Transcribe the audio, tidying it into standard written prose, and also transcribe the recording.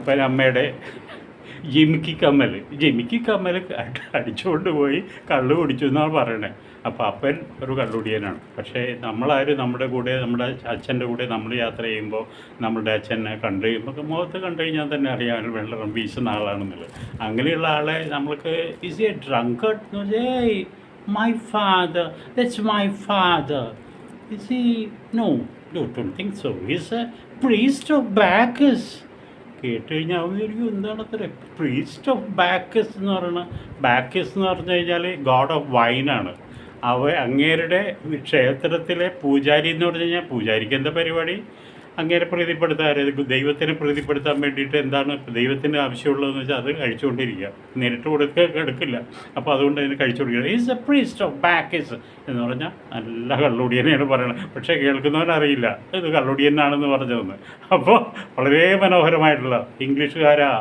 അപ്പൻ അമ്മയുടെ ജിമിക്കി കമ്മൽ അടിച്ചുകൊണ്ട് പോയി കള്ള് കുടിച്ചു എന്നാണ് പറയണേ. അപ്പോൾ അപ്പൻ ഒരു കള്ളുടിയനാണ്. പക്ഷേ നമ്മളാരും നമ്മുടെ കൂടെ, നമ്മുടെ അച്ഛൻ്റെ കൂടെ നമ്മൾ യാത്ര ചെയ്യുമ്പോൾ നമ്മളുടെ അച്ഛനെ കണ്ടു കഴിയുമ്പോൾ മുഖത്ത് കണ്ടു കഴിഞ്ഞാൽ തന്നെ അറിയാം വെള്ളം വീശുന്ന ആളാണെന്നുള്ളത്. അങ്ങനെയുള്ള ആളെ നമ്മൾക്ക് ഈസ് എ ഡ്രങ്കർഡ് എന്ന് വെച്ചാൽ my father, that's my father, is he no don't think so, is a priest of Bacchus. കേട്ട് കഴിഞ്ഞാൽ അവർക്ക് എന്താണ് അത്ര പ്രീസ്റ്റ് ഓഫ് ബാക്കസ് എന്ന് പറയുന്നത്. ബാക്കസ് എന്ന് പറഞ്ഞു കഴിഞ്ഞാൽ ഗോഡ് ഓഫ് വൈനാണ്. അങ്ങേരുടെ ക്ഷേത്രത്തിലെ പൂജാരി എന്ന് പറഞ്ഞു കഴിഞ്ഞാൽ പൂജാരിക്ക് എന്താ പരിപാടി? അങ്ങേരെ പ്രീതിപ്പെടുത്താൻ, ദൈവത്തിനെ പ്രീതിപ്പെടുത്താൻ വേണ്ടിയിട്ട് എന്താണ് ദൈവത്തിന് ആവശ്യമുള്ളതെന്ന് വെച്ചാൽ അത് കഴിച്ചുകൊണ്ടിരിക്കുക, നേരിട്ട് എടുക്കില്ല. അപ്പോൾ അതുകൊണ്ട് അതിന് കഴിച്ചുകൊണ്ടിരിക്കുക. Is a priest of Bacchus എന്ന് പറഞ്ഞാൽ നല്ല കള്ളുടിയനെയാണ് പറയണത്. പക്ഷേ കേൾക്കുന്നവനറിയില്ല ഇത് കള്ളുടിയനാണെന്ന് പറഞ്ഞതെന്ന്. അപ്പോൾ വളരെ മനോഹരമായിട്ടുള്ള ഇംഗ്ലീഷുകാരാ